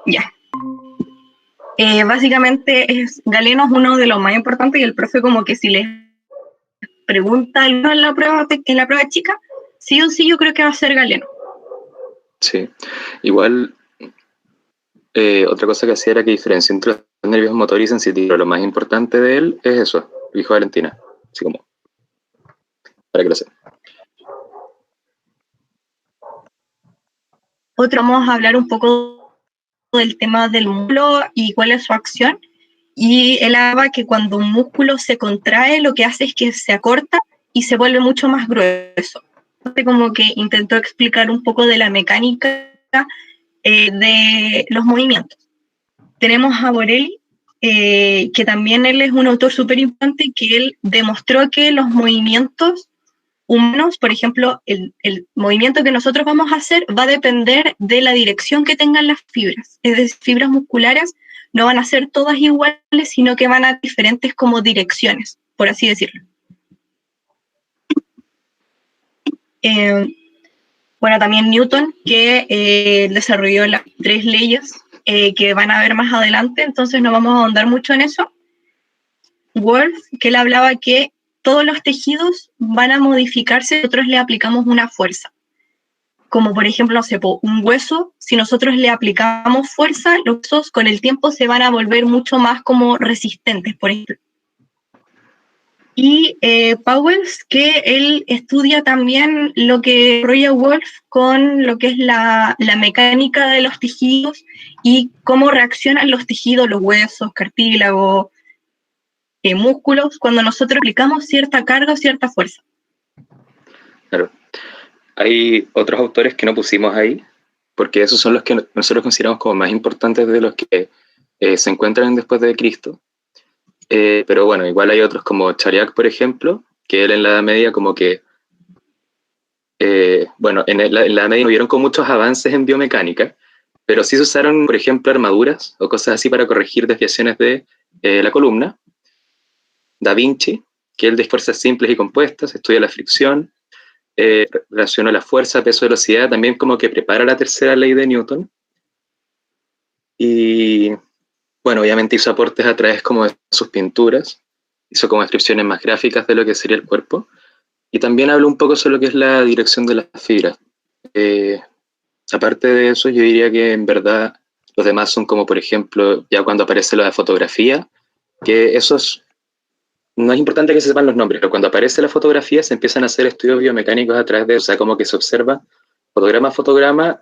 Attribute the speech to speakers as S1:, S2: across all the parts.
S1: Ya. Básicamente galeno es uno de los más importantes y el profe como que si les pregunta algo en la prueba chica, sí o sí yo creo que va a ser galeno.
S2: Sí, igual otra cosa que hacía era que diferencia entre los nervios motor y sensitivo. Lo más importante de él es eso, dijo Valentina, así como, para que lo sepan.
S1: Otro, vamos a hablar un poco del tema del músculo y cuál es su acción. Y él hablaba que cuando un músculo se contrae, lo que hace es que se acorta y se vuelve mucho más grueso. Como que intentó explicar un poco de la mecánica de los movimientos. Tenemos a Borelli, que también él es un autor súper importante, que él demostró que los movimientos humanos, por ejemplo, el movimiento que nosotros vamos a hacer va a depender de la dirección que tengan las fibras. Es decir, fibras musculares no van a ser todas iguales, sino que van a diferentes como direcciones, por así decirlo. Bueno, también Newton, que desarrolló las 3 leyes que van a ver más adelante, entonces no vamos a ahondar mucho en eso. Wolff, que él hablaba que todos los tejidos van a modificarse si nosotros le aplicamos una fuerza. Como por ejemplo, no sé, un hueso, si nosotros le aplicamos fuerza, los huesos con el tiempo se van a volver mucho más como resistentes, por ejemplo. Y Pauwels, que él estudia también lo que desarrolla Wolff con lo que es la mecánica de los tejidos y cómo reaccionan los tejidos, los huesos, cartílagos, músculos, cuando nosotros aplicamos cierta carga o cierta fuerza.
S2: Claro. Hay otros autores que no pusimos ahí, porque esos son los que nosotros consideramos como más importantes de los que se encuentran después de Cristo. Pero bueno, igual hay otros como Chariac, por ejemplo, que él en la Edad Media como que, bueno, en la Edad Media no hubieron con muchos avances en biomecánica, pero sí se usaron, por ejemplo, armaduras o cosas así para corregir desviaciones de la columna. Da Vinci, que él de fuerzas simples y compuestas, estudia la fricción, relaciona la fuerza, peso, velocidad, también como que prepara la tercera ley de Newton. Y bueno, obviamente hizo aportes a través como de sus pinturas, hizo como descripciones más gráficas de lo que sería el cuerpo, y también habló un poco sobre lo que es la dirección de las fibras. Aparte de eso, yo diría que en verdad los demás son como, por ejemplo, ya cuando aparece lo de fotografía, que esos no es importante que se sepan los nombres, pero cuando aparece la fotografía se empiezan a hacer estudios biomecánicos a través de, o sea, como que se observa fotograma a fotograma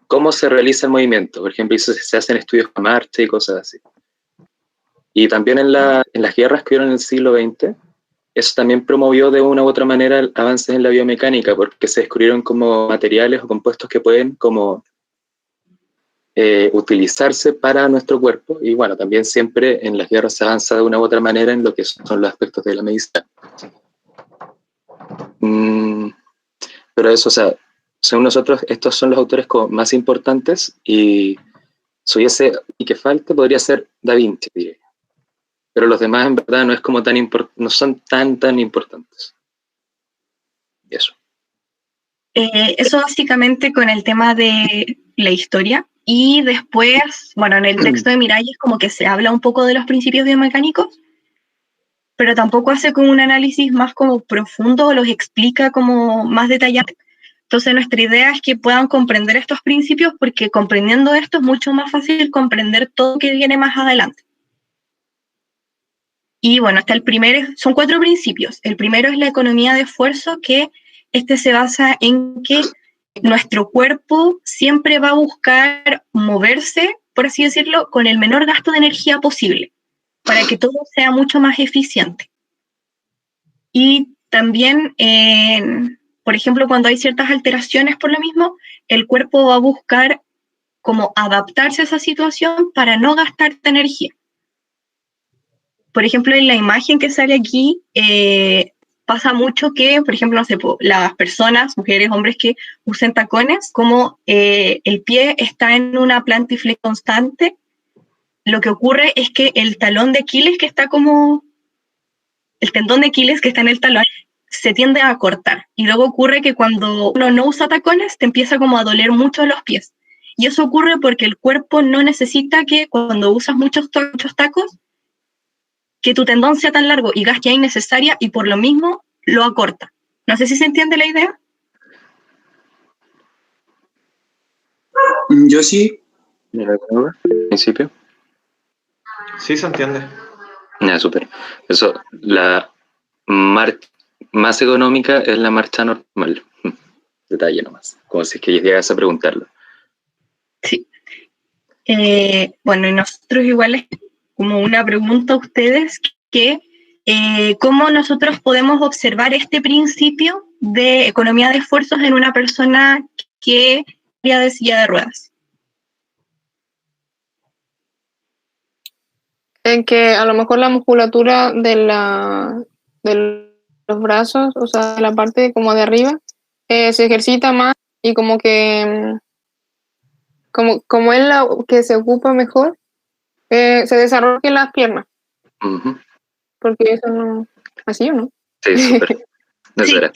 S2: cómo se realiza el movimiento. Por ejemplo, se hacen estudios con marcha y cosas así. Y también en las guerras que hubieron en el siglo XX, eso también promovió de una u otra manera avances en la biomecánica, porque se descubrieron como materiales o compuestos que pueden como utilizarse para nuestro cuerpo, y bueno, también siempre en las guerras se avanza de una u otra manera en lo que son los aspectos de la medicina. Pero eso, o sea, según nosotros, estos son los autores más importantes, y si hubiese y que falte, podría ser Da Vinci, diría. Pero los demás en verdad no es como no son tan importantes. Y eso.
S1: Eso básicamente con el tema de la historia. Y después, bueno, en el texto de Miralles como que se habla un poco de los principios biomecánicos, pero tampoco hace como un análisis más como profundo o los explica como más detallado. Entonces nuestra idea es que puedan comprender estos principios, porque comprendiendo esto es mucho más fácil comprender todo lo que viene más adelante. Y bueno, son 4 principios. El primero es la economía de esfuerzo, que se basa en que nuestro cuerpo siempre va a buscar moverse, por así decirlo, con el menor gasto de energía posible, para que todo sea mucho más eficiente. Y también, por ejemplo, cuando hay ciertas alteraciones por lo mismo, el cuerpo va a buscar como adaptarse a esa situación para no gastar energía. Por ejemplo, en la imagen que sale aquí, pasa mucho que, por ejemplo, no sé, las personas, mujeres, hombres que usen tacones, como el pie está en una plantiflexión constante, lo que ocurre es que el talón de Aquiles, que está como el tendón de Aquiles que está en el talón, se tiende a cortar. Y luego ocurre que cuando uno no usa tacones, te empieza como a doler mucho los pies. Y eso ocurre porque el cuerpo no necesita que cuando usas muchos tacos, que tu tendón sea tan largo y gaste innecesaria y por lo mismo lo acorta. No sé si se entiende la idea.
S3: Yo sí.
S2: ¿En principio?
S4: Sí, se entiende.
S2: Ya, súper. Eso, la más económica es la marcha normal. Detalle nomás, como si es que llegas a preguntarlo.
S1: Sí. Bueno, y nosotros igual es como una pregunta a ustedes que ¿cómo nosotros podemos observar este principio de economía de esfuerzos en una persona que estaría de silla de ruedas?
S5: En que a lo mejor la musculatura de los brazos, o sea, la parte como de arriba, se ejercita más y como que, como es la que se ocupa mejor, se desarrollan las piernas,
S2: Uh-huh.
S5: porque eso no, ¿así o no?
S2: Sí, súper.
S1: Sí, claro.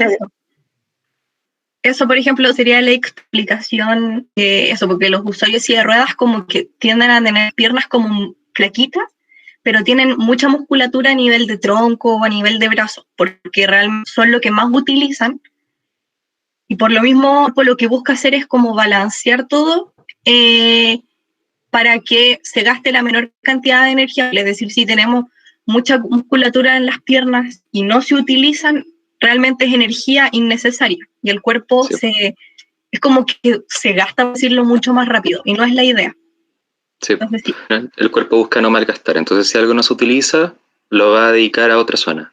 S1: Eso, por ejemplo, sería la explicación, eso, porque los usuarios de silla de ruedas como que tienden a tener piernas como flaquitas, pero tienen mucha musculatura a nivel de tronco o a nivel de brazo, porque realmente son lo que más utilizan, y por lo mismo, por lo que busca hacer es como balancear todo para que se gaste la menor cantidad de energía. Es decir, si tenemos mucha musculatura en las piernas y no se utilizan, realmente es energía innecesaria, y el cuerpo
S2: Sí.
S1: es como que se gasta, por decirlo, mucho más rápido, y no es la idea.
S2: Sí.
S1: Entonces, sí.
S2: El cuerpo busca no malgastar, entonces si algo no se utiliza, lo va a dedicar a otra zona.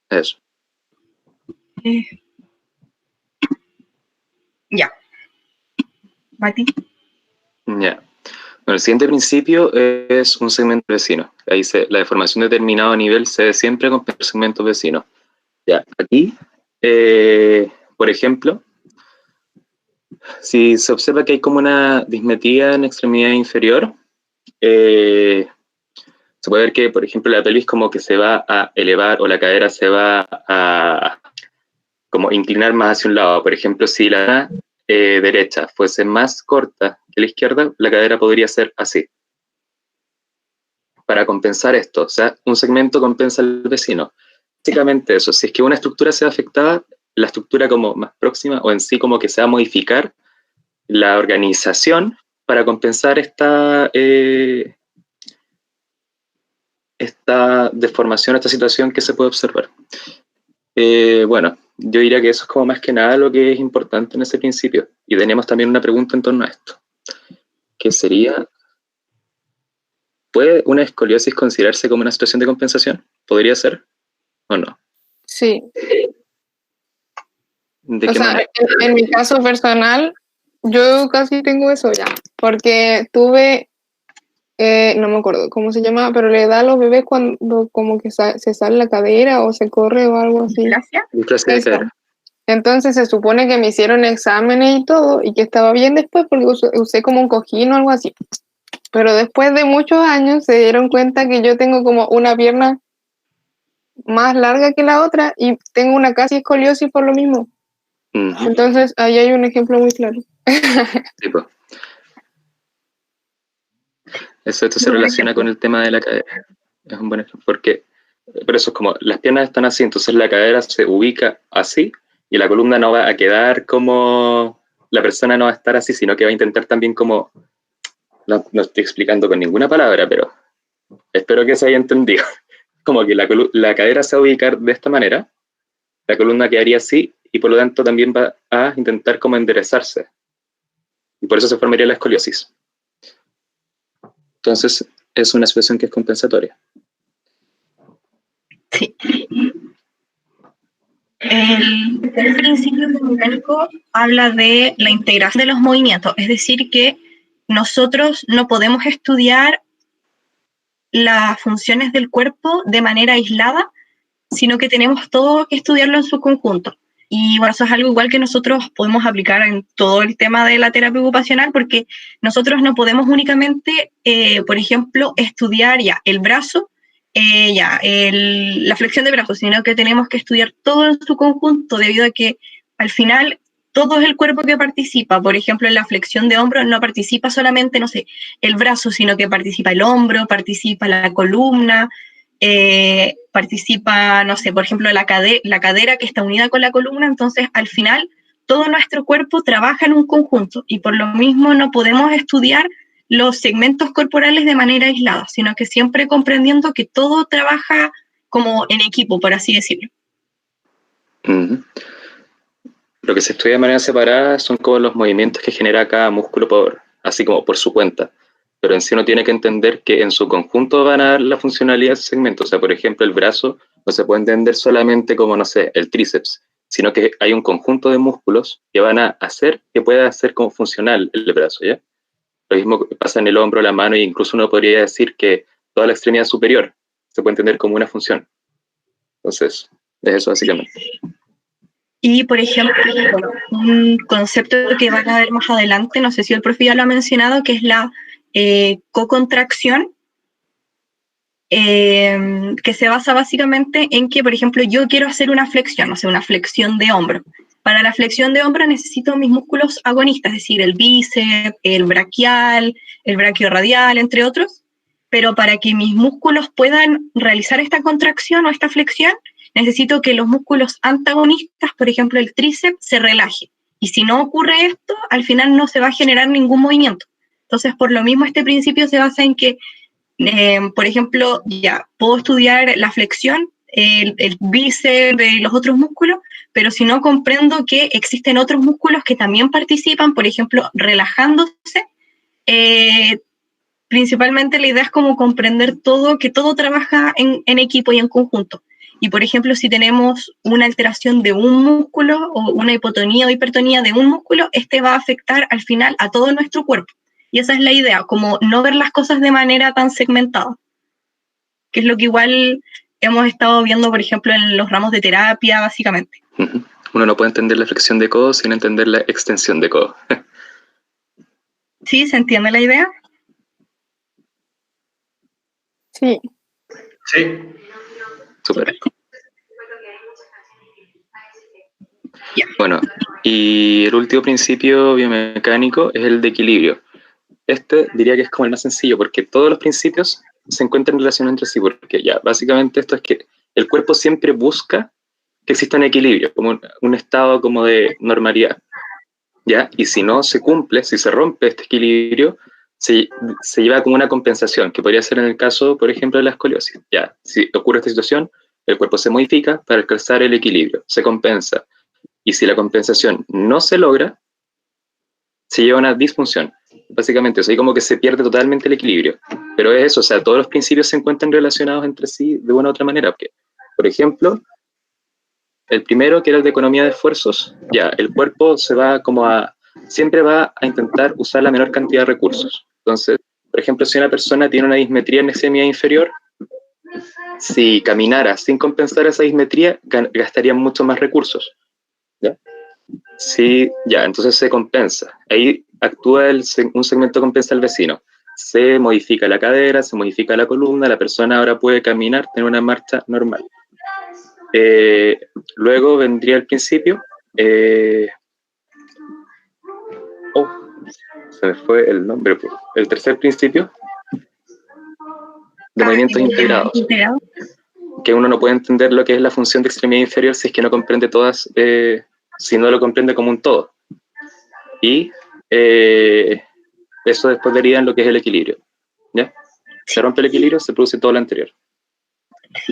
S2: Eso.
S1: Ya. Mati.
S2: Ya. Bueno, el siguiente principio es un segmento vecino. Ahí la deformación de determinado nivel se ve siempre con segmentos vecinos. Ya, aquí, por ejemplo, si se observa que hay como una dismetría en extremidad inferior, se puede ver que, por ejemplo, la pelvis como que se va a elevar o la cadera se va a como inclinar más hacia un lado. Por ejemplo, si la derecha fuese más corta que la izquierda, la cadera podría ser así. Para compensar esto, o sea, un segmento compensa al vecino. Básicamente eso, si es que una estructura se ve afectada, la estructura como más próxima o en sí como que se va a modificar la organización para compensar esta deformación, esta situación que se puede observar. Bueno, yo diría que eso es como más que nada lo que es importante en ese principio. Y tenemos también una pregunta en torno a esto, que sería, ¿puede una escoliosis considerarse como una situación de compensación? ¿Podría ser o no?
S5: Sí.
S2: ¿De
S5: o
S2: qué
S5: sea,
S2: manera?
S5: en mi caso personal, yo casi tengo eso ya, porque tuve, no me acuerdo cómo se llama, pero le da a los bebés cuando como que se sale la cadera o se corre o algo así.
S1: Gracias.
S2: Displasia de cadera.
S5: Entonces se supone que me hicieron exámenes y todo y que estaba bien después porque usé como un cojín o algo así. Pero después de muchos años se dieron cuenta que yo tengo como una pierna más larga que la otra y tengo una casi escoliosis por lo mismo.
S2: Uh-huh.
S5: Entonces ahí hay un ejemplo muy claro.
S2: Tipo. Esto se relaciona con el tema de la cadera. Es un buen ejemplo, porque por eso es como las piernas están así, entonces la cadera se ubica así y la columna no va a quedar como, la persona no va a estar así, sino que va a intentar también como, no estoy explicando con ninguna palabra, pero espero que se haya entendido, como que la cadera se va a ubicar de esta manera, la columna quedaría así y por lo tanto también va a intentar como enderezarse y por eso se formaría la escoliosis. Entonces es una situación que es compensatoria.
S1: Sí. El principio mecánico habla de la integración de los movimientos, es decir, que nosotros no podemos estudiar las funciones del cuerpo de manera aislada, sino que tenemos todo que estudiarlo en su conjunto. Y bueno, eso es algo igual que nosotros podemos aplicar en todo el tema de la terapia ocupacional, porque nosotros no podemos únicamente, por ejemplo, estudiar ya el brazo, la flexión de brazos, sino que tenemos que estudiar todo en su conjunto, debido a que al final todo el cuerpo que participa. Por ejemplo, en la flexión de hombros no participa solamente, no sé, el brazo, sino que participa el hombro, participa la columna, participa, no sé, por ejemplo, la cadera que está unida con la columna. Entonces, al final, todo nuestro cuerpo trabaja en un conjunto y por lo mismo no podemos estudiar los segmentos corporales de manera aislada, sino que siempre comprendiendo que todo trabaja como en equipo, por así decirlo.
S2: Uh-huh. Lo que se estudia de manera separada son como los movimientos que genera cada músculo así como por su cuenta, pero en sí uno tiene que entender que en su conjunto van a dar la funcionalidad de ese segmento. O sea, por ejemplo, el brazo no se puede entender solamente como, no sé, el tríceps, sino que hay un conjunto de músculos que van a hacer que pueda hacer como funcional el brazo, ¿ya? Lo mismo pasa en el hombro, la mano, e incluso uno podría decir que toda la extremidad superior se puede entender como una función. Entonces, es eso básicamente.
S1: Y, por ejemplo, bueno, un concepto que van a ver más adelante, no sé si el profe ya lo ha mencionado, que es la cocontracción, que se basa básicamente en que, por ejemplo, yo quiero hacer una flexión, no sé, una flexión de hombro. Para la flexión de hombro necesito mis músculos agonistas, es decir, el bíceps, el braquial, el brachiorradial, entre otros, pero para que mis músculos puedan realizar esta contracción o esta flexión, necesito que los músculos antagonistas, por ejemplo el tríceps, se relaje. Y si no ocurre esto, al final no se va a generar ningún movimiento. Entonces, por lo mismo, este principio se basa en que, por ejemplo, ya puedo estudiar la flexión, el bíceps, los otros músculos, pero si no comprendo que existen otros músculos que también participan, por ejemplo, relajándose, principalmente la idea es como comprender todo, que todo trabaja en equipo y en conjunto. Y por ejemplo, si tenemos una alteración de un músculo o una hipotonía o hipertonía de un músculo, este va a afectar al final a todo nuestro cuerpo. Y esa es la idea, como no ver las cosas de manera tan segmentada, que es lo que igual hemos estado viendo, por ejemplo, en los ramos de terapia, básicamente.
S2: Uno no puede entender la flexión de codo sin entender la extensión de codo.
S1: ¿Sí? ¿Se entiende la idea?
S5: Sí.
S4: Sí.
S2: Súper. Bueno, y el último principio biomecánico es el de equilibrio. Este diría que es como el más sencillo, porque todos los principios se encuentran relacionados entre sí, porque ya, básicamente esto es que el cuerpo siempre busca que exista un equilibrio, como un estado como de normalidad, ¿ya? Y si no se cumple, si se rompe este equilibrio, se lleva como una compensación, que podría ser en el caso, por ejemplo, de la escoliosis. Ya, si ocurre esta situación, el cuerpo se modifica para alcanzar el equilibrio, se compensa. Y si la compensación no se logra, se lleva a una disfunción. Básicamente, o sea, como que se pierde totalmente el equilibrio. Pero es eso, o sea, todos los principios se encuentran relacionados entre sí de una u otra manera. Porque, por ejemplo, el primero, que era el de economía de esfuerzos, ya, el cuerpo siempre va a intentar usar la menor cantidad de recursos. Entonces, por ejemplo, si una persona tiene una dismetría en extremidad inferior, si caminara sin compensar esa dismetría, gastaría mucho más recursos. ¿Ya? Sí, ya, entonces se compensa. Ahí actúa un segmento compensa al vecino. Se modifica la cadera, se modifica la columna, la persona ahora puede caminar, tener una marcha normal. Luego vendría el principio. Se me fue el nombre. El tercer principio de movimientos integrados. Que uno no puede entender lo que es la función de extremidad inferior si es que no comprende todas, si no lo comprende como un todo. Y eso después deriva en lo que es el equilibrio. ¿Ya? Se rompe el equilibrio, se produce todo lo anterior.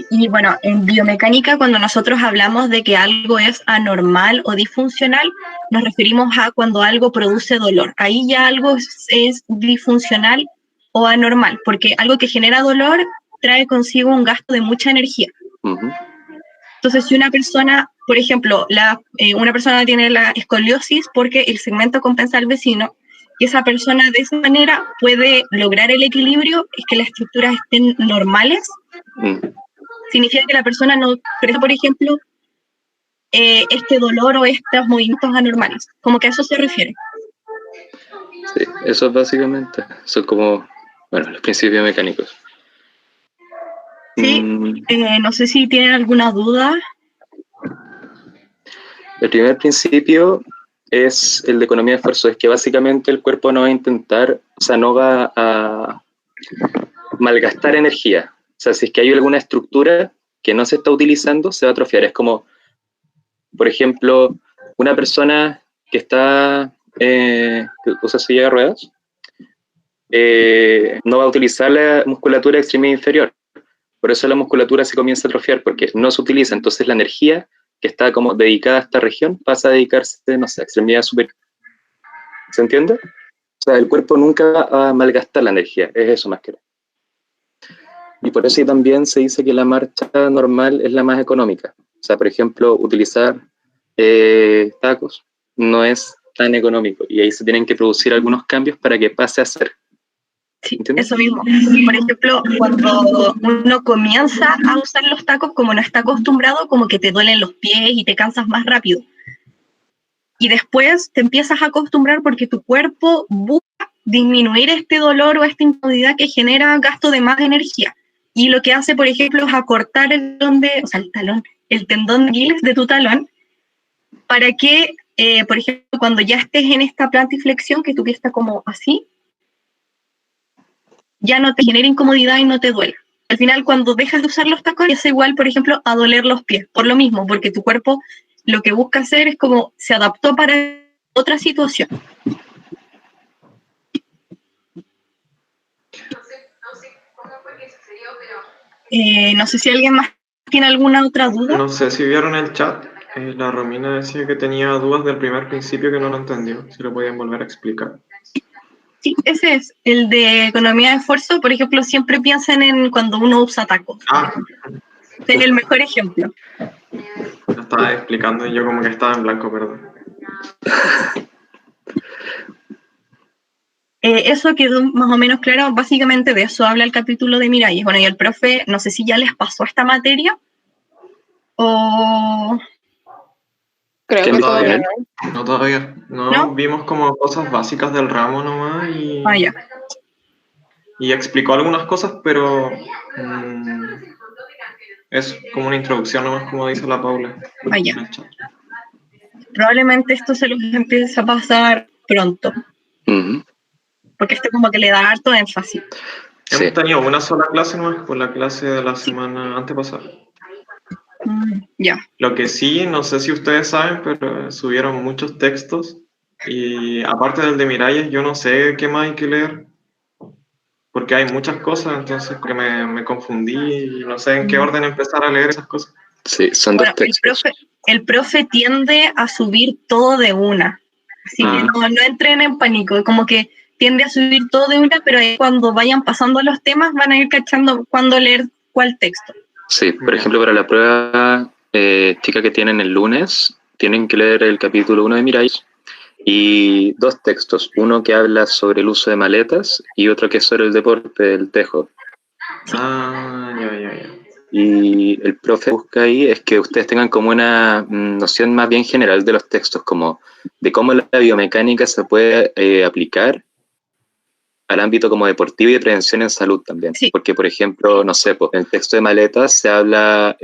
S1: Y bueno, en biomecánica, cuando nosotros hablamos de que algo es anormal o disfuncional, nos referimos a cuando algo produce dolor. Ahí ya algo es disfuncional o anormal, porque algo que genera dolor trae consigo un gasto de mucha energía.
S2: Uh-huh.
S1: Entonces, si una persona, por ejemplo, una persona tiene la escoliosis porque el segmento compensa al vecino, y esa persona de esa manera puede lograr el equilibrio, es que las estructuras estén normales, significa que la persona no expresa, por ejemplo, este dolor o estos movimientos anormales, como que a eso se refiere.
S2: Sí, eso es básicamente, son como, bueno, los principios mecánicos.
S1: Sí, no sé si tienen alguna duda.
S2: El primer principio es el de economía de esfuerzo, es que básicamente el cuerpo no va a intentar, o sea, no va a malgastar energía. O sea, si es que hay alguna estructura que no se está utilizando, se va a atrofiar. Es como, por ejemplo, una persona que que usa silla de ruedas, no va a utilizar la musculatura extremidad inferior. Por eso la musculatura se comienza a atrofiar, porque no se utiliza. Entonces la energía que está como dedicada a esta región pasa a dedicarse, no sé, a extremidad superior. ¿Se entiende? O sea, el cuerpo nunca va a malgastar la energía, es eso más que nada. Y por eso también se dice que la marcha normal es la más económica. O sea, por ejemplo, utilizar tacos no es tan económico y ahí se tienen que producir algunos cambios para que pase a ser.
S1: Sí, eso mismo. Por ejemplo, cuando uno comienza a usar los tacos, como no está acostumbrado, como que te duelen los pies y te cansas más rápido. Y después te empiezas a acostumbrar porque tu cuerpo busca disminuir este dolor o esta incomodidad que genera gasto de más energía. Y lo que hace, por ejemplo, es acortar el tendón de Aquiles de tu talón, para que, por ejemplo, cuando ya estés en esta plantiflexión, que tu pie está como así, ya no te genera incomodidad y no te duele. Al final, cuando dejas de usar los tacones, es igual, por ejemplo, a doler los pies, por lo mismo, porque tu cuerpo lo que busca hacer es como se adaptó para otra situación. No sé si alguien más tiene alguna otra duda.
S4: No sé si vieron el chat. La Romina decía que tenía dudas del primer principio que no lo entendió. Si lo podían volver a explicar.
S1: Sí, ese es el de economía de esfuerzo. Por ejemplo, siempre piensen en cuando uno usa tacos. Ese es el mejor ejemplo.
S4: Lo estaba explicando y yo como que estaba en blanco, perdón.
S1: Eso quedó más o menos claro. Básicamente de eso habla el capítulo de Miralles. Bueno, y el profe, no sé si ya les pasó esta materia o...
S5: Creo que todavía
S4: no. No, todavía. No, vimos como cosas básicas del ramo nomás
S1: ya.
S4: Y explicó algunas cosas, pero es como una introducción nomás, como dice la Paula.
S1: Ya. Probablemente esto se los empiece a pasar pronto. Porque esto como que le da harto énfasis.
S4: Hemos tenido una sola clase nomás, por la clase de la semana antepasada.
S1: Ya.
S4: Lo que sí, no sé si ustedes saben, pero subieron muchos textos y aparte del de Miralles, yo no sé qué más hay que leer porque hay muchas cosas, entonces que me confundí y no sé en qué orden empezar a leer esas cosas.
S2: Sí, son dos textos.
S1: El profe tiende a subir todo de una, así que no entren en pánico, como que tiende a subir todo de una, pero ahí cuando vayan pasando los temas van a ir cachando cuándo leer cuál texto.
S2: Sí, por ejemplo, para la prueba chica que tienen el lunes, tienen que leer el capítulo 1 de Miralles y dos textos, uno que habla sobre el uso de maletas y otro que es sobre el deporte del tejo.
S4: Ya.
S2: Y el profe busca ahí es que ustedes tengan como una noción más bien general de los textos, como de cómo la biomecánica se puede aplicar al ámbito como deportivo y de prevención en salud también.
S1: Sí.
S2: Porque, por ejemplo, no sé, pues, en el texto de maletas se habla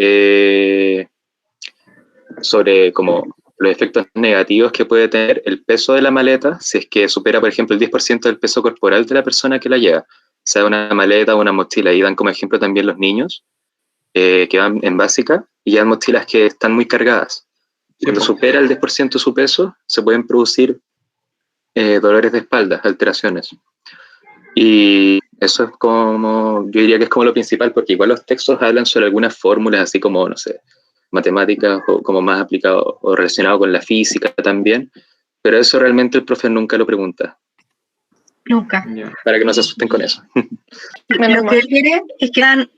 S2: sobre como los efectos negativos que puede tener el peso de la maleta si es que supera, por ejemplo, el 10% del peso corporal de la persona que la lleva, sea una maleta o una mochila. Y dan como ejemplo también los niños que van en básica y llevan mochilas que están muy cargadas. Cuando supera el 10% de su peso, se pueden producir dolores de espalda, alteraciones. Y eso es como, yo diría que es como lo principal, porque igual los textos hablan sobre algunas fórmulas, así como, no sé, matemáticas o como más aplicado o relacionado con la física también, pero eso realmente el profe nunca lo pregunta.
S1: Nunca.
S2: Para que no se asusten con eso.
S1: Lo que él quiere es que dan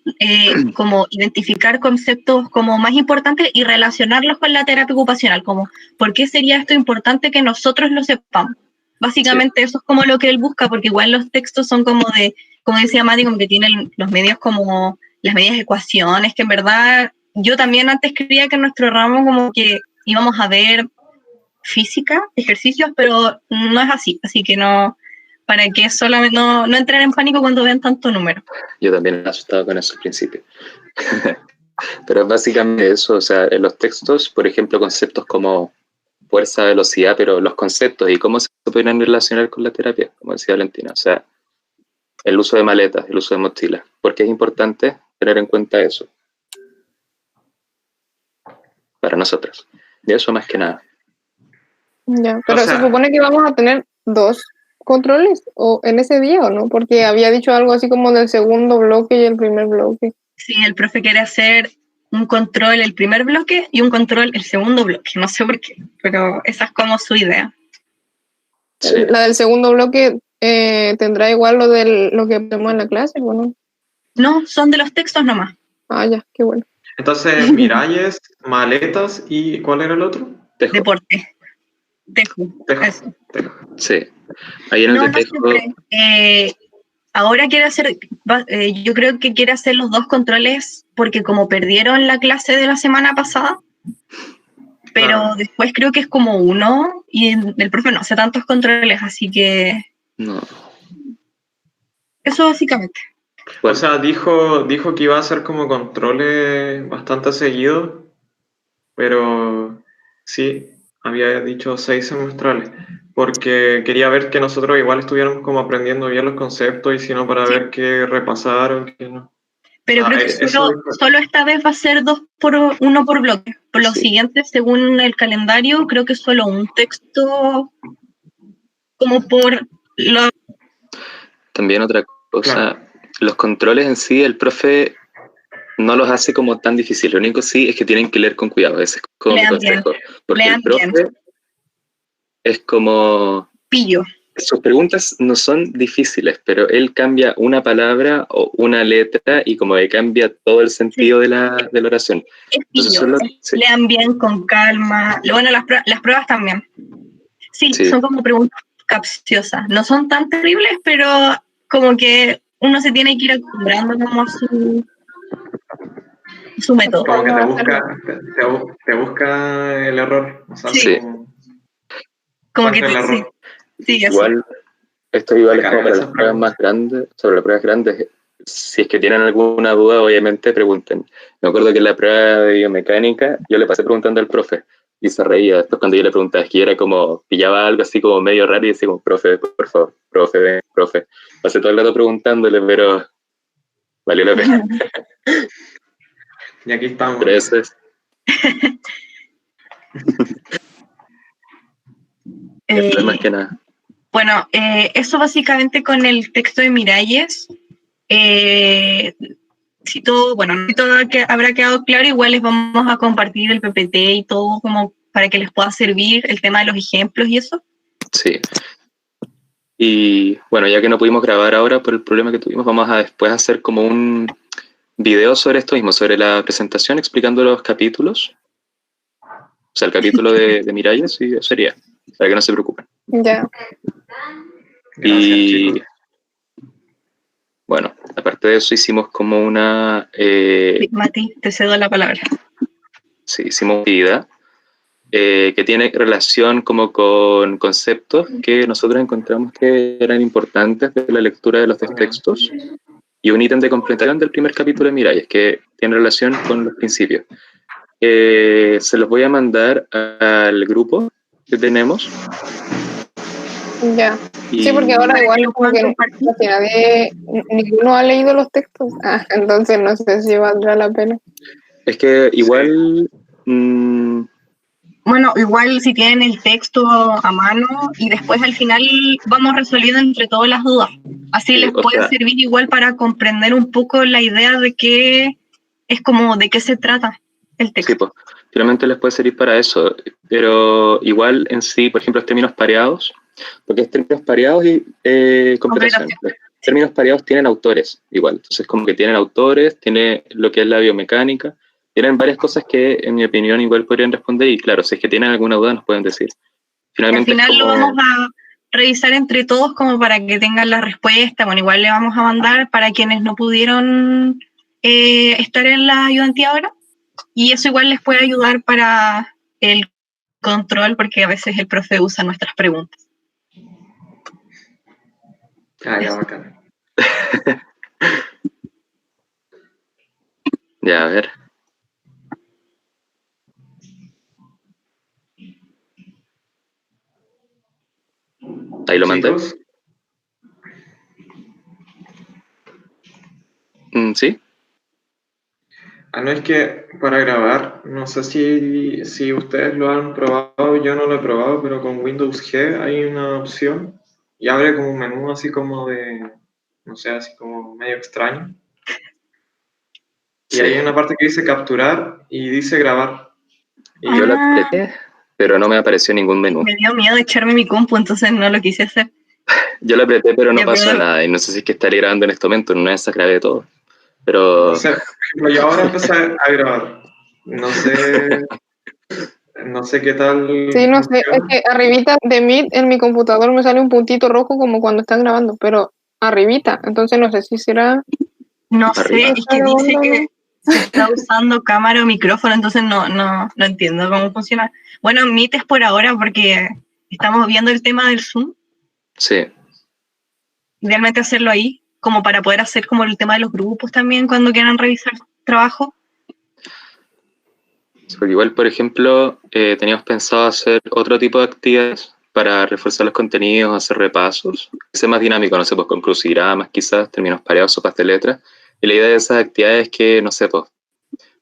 S1: como identificar conceptos como más importantes y relacionarlos con la terapia ocupacional, como ¿por qué sería esto importante que nosotros lo sepamos? Básicamente eso es como lo que él busca, porque igual los textos son como de, como decía Mati, como que tienen los medios como las medias ecuaciones, que en verdad yo también antes creía que en nuestro ramo como que íbamos a ver física, ejercicios, pero no es así que no, para que solamente no entren en pánico cuando vean tanto número.
S2: Yo también me he asustado con eso al principio. Pero básicamente eso, o sea, en los textos, por ejemplo, conceptos como fuerza, velocidad, pero los conceptos y cómo se pueden relacionar con la terapia, como decía Valentina. O sea, el uso de maletas, el uso de mochilas. Porque es importante tener en cuenta eso. Para nosotros. Y eso más que nada.
S5: Ya, pero
S4: O sea,
S5: se supone que vamos a tener 2 controles o en ese día o no, porque había dicho algo así como del segundo bloque y el primer bloque.
S1: Sí, el profe quiere hacer un control el primer bloque y un control el segundo bloque. No sé por qué, pero esa es como su idea.
S2: Sí.
S5: La del segundo bloque tendrá igual lo que vemos en la clase, ¿o no?
S1: No, son de los textos nomás.
S5: Ah, ya, qué bueno.
S4: entonces, Miralles, maletas y ¿cuál era el otro?
S2: Tejo.
S1: Deporte. Tejo.
S4: Tejo.
S1: Eso.
S4: Tejo.
S2: Sí. Ahí en el
S1: No,
S2: de
S1: no
S2: Tejo,
S1: siempre. Ahora quiere hacer, yo creo que quiere hacer los 2 controles porque como perdieron la clase de la semana pasada, pero
S4: Claro.
S1: después creo que es como 1 y el profe no hace tantos controles, así que
S2: no.
S1: eso básicamente.
S4: O sea, dijo que iba a hacer como controles bastante seguidos, pero sí, había dicho 6 semestrales, porque quería ver que nosotros igual estuviéramos como aprendiendo bien los conceptos y si no para
S1: Sí.
S4: ver qué repasar o qué no.
S1: Pero creo que
S4: Eso dijo.
S1: solo esta vez va a ser 1 por bloque. Por los
S2: Sí.
S1: siguientes, según el calendario, creo que solo un texto como por lo...
S2: También otra cosa,
S4: Claro.
S2: los controles en sí, el profe no los hace como tan difíciles. Lo único sí es que tienen que leer con cuidado. Ese es como mi
S1: Lean bien,
S2: consejo. Porque
S1: lean
S2: el profe
S1: bien.
S2: es como...
S1: Pillo.
S2: Sus preguntas no son difíciles, pero él cambia una palabra o una letra y como que cambia todo el sentido de la oración.
S1: Es
S2: Entonces,
S1: pillo.
S2: sí,
S1: Lean bien, con calma. Bueno, las pruebas también. Sí,
S2: sí,
S1: son como preguntas capciosas. No son tan terribles, pero como que uno se tiene que ir acostumbrando como a su método.
S4: Como que
S5: No
S4: te
S5: va a
S4: busca,
S5: ser-
S4: te busca el error, o sea,
S1: Sí, como que
S4: parte del
S1: sí,
S4: error.
S1: sí, eso.
S2: igual, esto igual
S4: Me
S2: es como
S4: cargan
S2: para
S4: esas
S2: las pruebas
S4: preguntas.
S2: más grandes, sobre las pruebas grandes. Si es que tienen alguna duda, obviamente pregunten. Me acuerdo que en la prueba de biomecánica yo le pasé preguntando al profe y se reía. Después cuando yo le preguntaba, es que yo era como, pillaba algo así como medio raro y decía como, profe, por favor, profe, ven, profe. Pasé todo el rato preguntándole, pero valió la pena.
S4: Y aquí estamos.
S2: Pero eso es, eso es más que nada.
S1: Bueno, eso básicamente con el texto de Miralles. Si todo, bueno, si todo habrá quedado claro, igual les vamos a compartir el PPT y todo como para que les pueda servir el tema de los ejemplos y eso.
S2: Sí. Y bueno, ya que no pudimos grabar ahora por el problema que tuvimos, vamos a después hacer como un video sobre esto mismo, sobre la presentación, explicando los capítulos. O sea, el capítulo de Miralles, y eso sería, para que no se preocupen.
S5: Ya.
S4: Gracias,
S2: Y
S4: chicos.
S2: bueno, aparte de eso hicimos como una,
S1: Sí, Mati, te cedo la palabra.
S2: sí, hicimos una actividad que tiene relación como con conceptos que nosotros encontramos que eran importantes de la lectura de los dos textos y un ítem de completación del primer capítulo de Miralles que tiene relación con los principios. Se los voy a mandar al grupo que tenemos.
S5: Ya.
S2: Y
S5: Sí, porque ahora igual
S1: ¿Lo
S5: como
S1: puedan
S5: que
S1: compartir?
S5: ninguno ha leído los textos. Ah, entonces no sé si valdrá la pena.
S2: es que
S4: Sí.
S2: igual
S1: Bueno, igual si tienen el texto a mano y después al final vamos resolviendo entre todas las dudas. Así
S2: sí,
S1: les
S2: o
S1: puede
S2: sea,
S1: servir igual para comprender un poco la idea de qué es como de qué se trata el
S2: sí,
S1: texto.
S2: pues, finalmente les puede servir para eso, pero igual en sí, por ejemplo, los términos pareados, porque es términos pareados y completación.
S1: Completación.
S2: Los términos pareados tienen autores igual, entonces como que tienen autores, tiene lo que es la biomecánica, tienen varias cosas que en mi opinión igual podrían responder y claro, si es que tienen alguna duda nos pueden decir.
S1: Al
S2: Finalmente es
S1: final lo vamos
S2: como,
S1: a revisar entre todos como para que tengan la respuesta. Bueno, igual le vamos a mandar para quienes no pudieron estar en la ayudantía ahora. Y eso igual les puede ayudar para el control, porque a veces el profe usa nuestras preguntas.
S4: Ah, ya, bacán.
S2: ya a ver. Ahí lo mandé.
S4: Chicos,
S2: ¿Sí?
S4: no es que para grabar, no sé si ustedes lo han probado, yo no lo he probado, pero con Windows G hay una opción y abre como un menú así como de, no sé, así como medio extraño. Y
S2: Sí.
S4: hay una parte que dice capturar y dice grabar. Y
S2: Yo lo apreté, pero no me apareció ningún menú.
S1: Me dio miedo echarme mi compu, entonces no lo quise hacer.
S2: Yo lo apreté, pero no
S1: Ya,
S2: pasó
S1: pero-
S2: nada. Y no sé si es que estaré grabando en este momento, en una de esas grabé todo. Pero
S4: o sea, por ejemplo, yo ahora empecé a grabar. No sé qué tal
S5: Sí, no sé, es
S4: funciona.
S5: que arribita de Meet en mi computador me sale un puntito rojo como cuando están grabando, pero arribita, entonces no sé si será...
S1: No sé,
S2: arriba.
S1: es que dice que se está usando cámara o micrófono, entonces no entiendo cómo funciona. Bueno, Meet es por ahora porque estamos viendo el tema del Zoom,
S2: Sí.
S1: idealmente hacerlo ahí, como para poder hacer como el tema de los grupos también cuando quieran revisar trabajo.
S2: Porque igual, por ejemplo, teníamos pensado hacer otro tipo de actividades para reforzar los contenidos, hacer repasos, que sea más dinámico, no sé, pues con crucigramas quizás, términos pareados, sopas de letras. Y la idea de esas actividades es que, no sé, pues,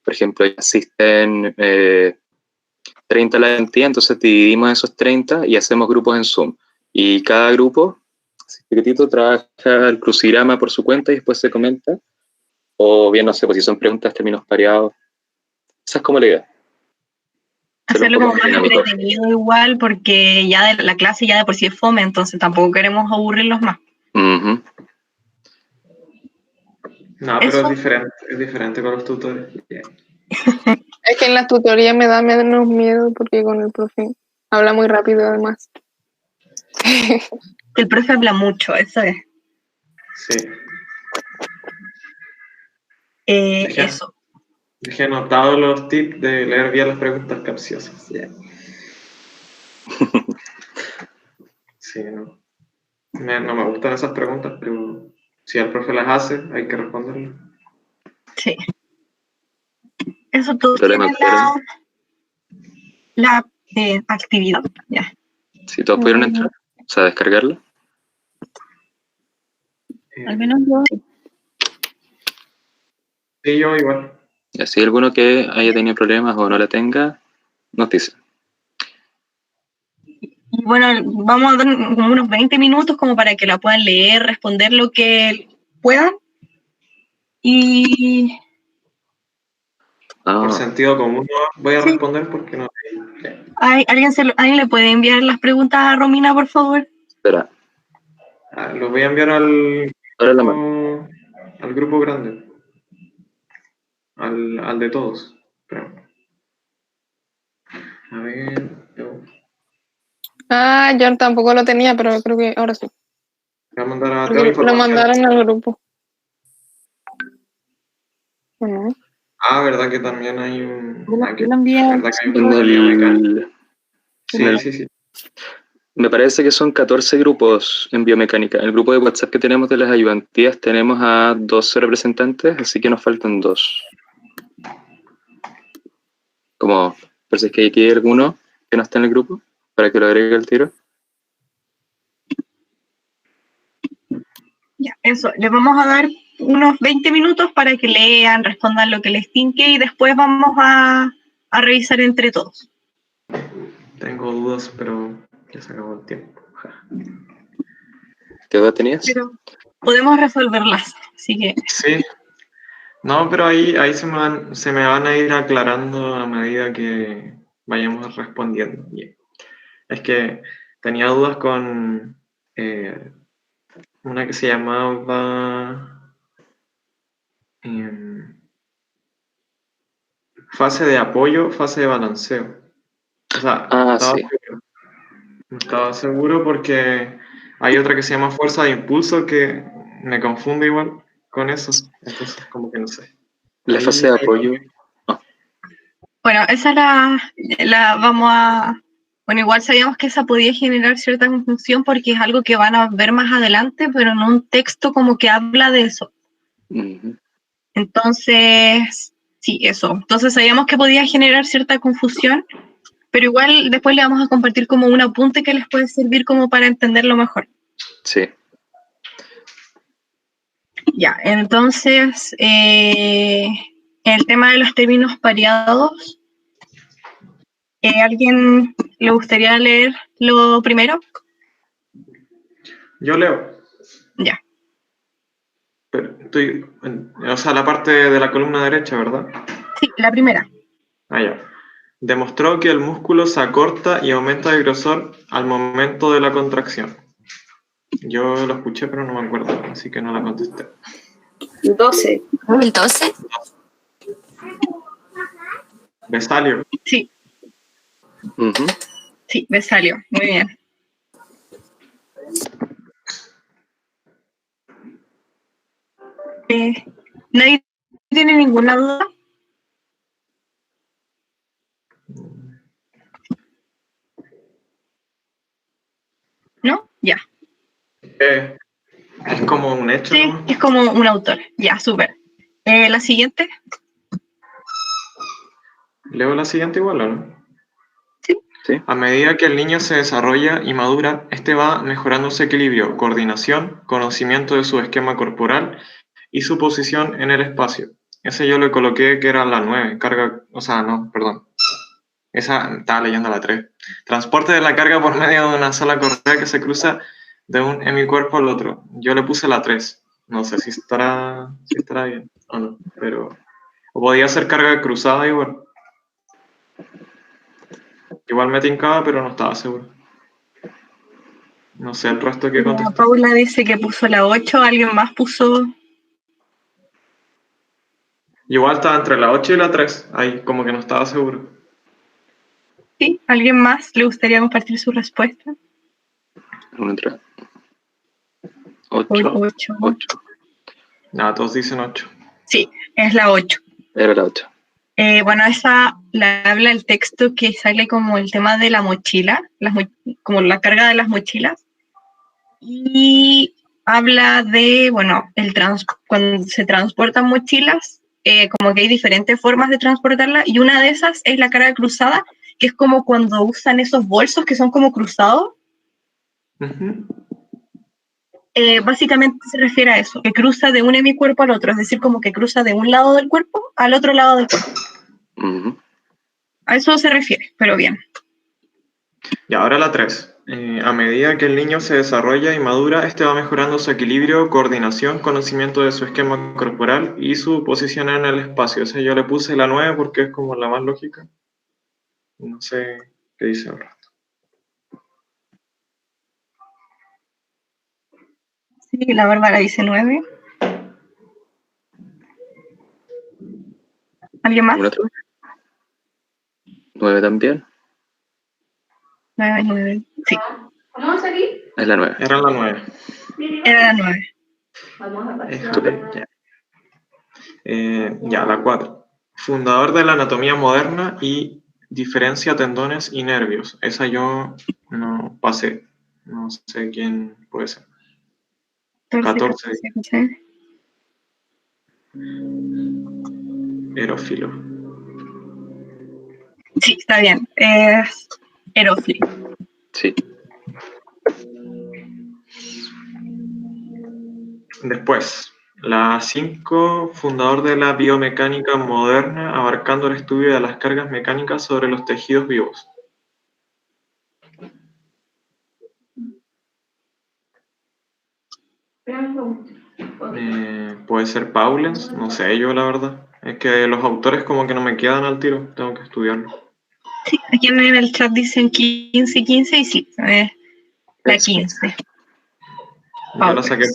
S2: por ejemplo, ya asisten 30 a la cantidad, entonces dividimos esos 30 y hacemos grupos en Zoom. Y cada grupo, así chiquitito, trabaja el crucigrama por su cuenta y después se comenta. O bien, no sé, pues si son preguntas, términos pareados. Esa es como la idea. Hacerlo un
S1: Hacerlo
S2: poco
S1: como
S2: más
S1: más
S2: dinámico.
S1: entretenido igual, porque ya de la clase ya de por sí es fome, entonces tampoco queremos aburrirlos más.
S2: Uh-huh.
S4: No, pero
S1: Eso,
S4: es diferente con los tutores.
S5: Es que en las tutorías me da menos miedo porque con el profe habla muy rápido además.
S1: el profe habla mucho, eso es.
S4: Sí. Dejé,
S1: Eso.
S4: dejé anotados los tips de leer bien las preguntas capciosas. Yeah. Sí, no. No me gustan esas preguntas, pero si el profe las hace, hay que responderlas.
S1: Sí. Eso todo
S2: Problema
S1: tiene
S2: claro.
S1: la actividad. Ya.
S2: Si todos pudieron entrar, o sea, descargarla.
S1: Al menos yo.
S4: Sí, yo igual.
S2: Y así alguno que haya tenido problemas o no la tenga, nos dice.
S1: Y bueno, vamos a dar como unos 20 minutos como para que la puedan leer, responder lo que puedan. Y
S4: Por
S2: Ah,
S4: sentido común no voy a
S1: sí,
S4: responder porque no.
S1: ¿alguien le puede enviar las preguntas a Romina, por favor?
S2: espera,
S4: Lo voy a enviar
S2: ahora la mano.
S4: al grupo grande. Al de todos. Espera. A ver.
S5: Ah, yo tampoco lo tenía, pero creo que ahora sí.
S4: Voy a mandar a
S5: Porque
S4: Teo
S5: lo
S4: información.
S5: mandaron al grupo. ¿O no?
S4: ¿Verdad que también hay un.
S1: Yo lo envié.
S4: ¿Verdad que hay un
S2: En
S4: grupo de biomecánica?
S2: el, en el-
S4: Sí.
S2: me parece que son 14 grupos en biomecánica. En el grupo de WhatsApp que tenemos de las ayudantías tenemos a 12 representantes, así que nos faltan 2. Como, por si es que aquí hay alguno que no está en el grupo, para que lo agregue al tiro.
S1: Ya, eso, les vamos a dar unos 20 minutos para que lean, respondan lo que les tinque y después vamos a revisar entre todos.
S4: Tengo dudas, pero ya se acabó el tiempo.
S2: ¿Qué duda tenías?
S1: Pero podemos resolverlas, así que
S4: Sí. No, pero ahí se me van a ir aclarando a medida que vayamos respondiendo. Bien. Es que tenía dudas con una que se llamaba fase de apoyo, fase de balanceo. O sea,
S2: Sí.
S4: no estaba seguro porque hay otra que se llama fuerza de impulso que me confunde igual con eso. Entonces, como que no sé.
S2: La fase de apoyo.
S1: bueno, esa la vamos a... Bueno, igual sabíamos que esa podía generar cierta confusión porque es algo que van a ver más adelante, pero en un texto como que habla de eso.
S2: Uh-huh.
S1: Entonces, sí, eso. Entonces sabíamos que podía generar cierta confusión pero igual después le vamos a compartir como un apunte que les puede servir como para entenderlo mejor.
S2: Sí.
S1: Ya, entonces, el tema de los términos pareados, ¿alguien le gustaría leer lo primero?
S4: Yo leo.
S1: Ya.
S4: Pero o sea, la parte de la columna derecha, ¿verdad?
S1: Sí, la primera.
S4: Ah, ya. Demostró que el músculo se acorta y aumenta de grosor al momento de la contracción. Yo lo escuché, pero no me acuerdo, así que no la contesté.
S3: 12.
S6: ¿El 12?
S4: Besalio.
S1: Sí,
S2: Ujú.
S1: sí, me salió. Muy bien. ¿Nadie tiene ninguna duda? ¿No? Ya.
S4: Es como un hecho,
S1: Sí,
S4: ¿no?
S1: es como un autor. Ya, súper. La siguiente.
S4: Leo la siguiente igual, ¿o no?
S2: Sí.
S4: A medida que el niño se desarrolla y madura, este va mejorando su equilibrio, coordinación, conocimiento de su esquema corporal y su posición en el espacio. Ese yo le coloqué que era la 9, carga, o sea, no, perdón. Esa estaba leyendo la 3. Transporte de la carga por medio de una sola correa que se cruza de un hemicuerpo al otro. Yo le puse la 3. No sé si estará bien o no, pero... O podía ser carga cruzada igual. Igual me tincaba, pero no estaba seguro. No sé el resto que contestó.
S1: Paula dice que puso la 8, alguien más puso...
S4: Igual estaba entre la 8 y la 3. Ahí como que no estaba seguro.
S1: Sí, ¿alguien más le gustaría compartir su respuesta?
S2: Una, tres.
S1: Por
S2: 8.
S1: 8.
S2: 8.
S4: Nada, todos dicen 8.
S1: Sí, es la 8.
S2: Era la 8.
S1: Bueno, esa la habla el texto que sale como el tema de la mochila, como la carga de las mochilas. Y habla de, bueno, cuando se transportan mochilas, como que hay diferentes formas de transportarla, y una de esas es la carga cruzada, que es como cuando usan esos bolsos que son como cruzados.
S4: Uh-huh.
S1: Básicamente se refiere a eso, que cruza de un hemicuerpo al otro, es decir, como que cruza de un lado del cuerpo al otro lado del cuerpo.
S2: Ujú.
S1: A eso se refiere, pero bien.
S4: Y ahora la 3. A medida que el niño se desarrolla y madura, este va mejorando su equilibrio, coordinación, conocimiento de su esquema corporal y su posición en el espacio. O sea, yo le puse la 9 porque es como la más lógica. No sé qué dice ahora.
S1: Sí, la Bárbara dice 9. ¿Alguien más?
S2: ¿Una 3? 9 también.
S1: 9. Sí,
S2: Es la 9.
S4: Era la 9.
S1: era la 9.
S4: Ya. Ya, la 4. Fundador de la anatomía moderna y diferencia tendones y nervios. Esa yo no pasé. No sé quién puede ser. 14. Erófilo.
S1: Sí, está bien. Es Erofli.
S2: Sí.
S4: Después, la 5, fundador de la biomecánica moderna, abarcando el estudio de las cargas mecánicas sobre los tejidos vivos. Puede ser Paulens, no sé yo la verdad. Es que los autores como que no me quedan al tiro, tengo que estudiarlo.
S1: Sí, aquí en el chat dicen 15 y sí, la 15.
S4: Yo la saqué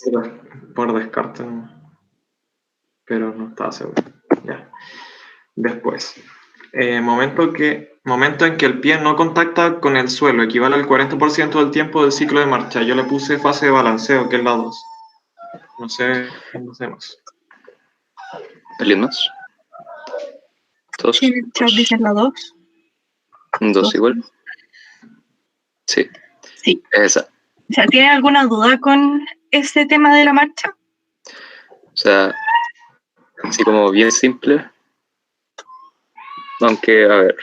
S4: por descarte, pero no estaba seguro. Ya. Después, momento en que el pie no contacta con el suelo, equivale al 40% del tiempo del ciclo de marcha. Yo le puse fase de balanceo, que es la 2. No sé más.
S2: ¿Alguien más? 2.
S1: Sí, en el chat dicen la 2.
S2: 2 igual. Sí.
S1: Sí.
S2: Esa.
S1: O sea, ¿tienen alguna duda con ese tema de la marcha?
S2: O sea, así como bien simple. Aunque, a ver.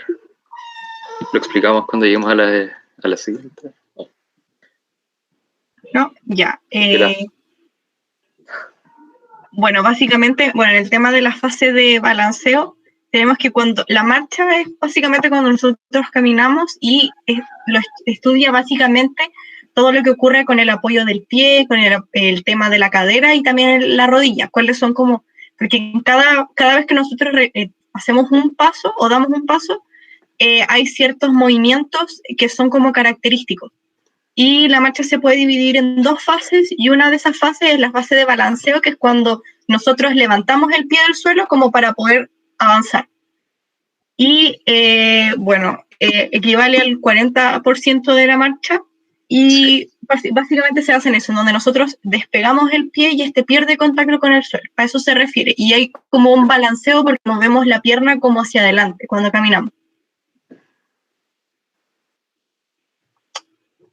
S2: Lo explicamos cuando lleguemos a la siguiente.
S1: ¿No? Ya.
S2: Mira.
S1: Bueno, básicamente, bueno, en el tema de la fase de balanceo, tenemos que cuando la marcha es básicamente cuando nosotros caminamos y estudia básicamente todo lo que ocurre con el apoyo del pie, con el tema de la cadera y también la rodilla. ¿Cuáles son como? Porque cada vez que nosotros hacemos un paso o damos un paso, hay ciertos movimientos que son como característicos. Y la marcha se puede dividir en dos fases y una de esas fases es la fase de balanceo, que es cuando nosotros levantamos el pie del suelo como para poder avanzar. Y bueno, equivale al 40% de la marcha y básicamente se hace en eso, donde nosotros despegamos el pie y este pierde contacto con el suelo. A eso se refiere. Y hay como un balanceo porque movemos la pierna como hacia adelante cuando caminamos.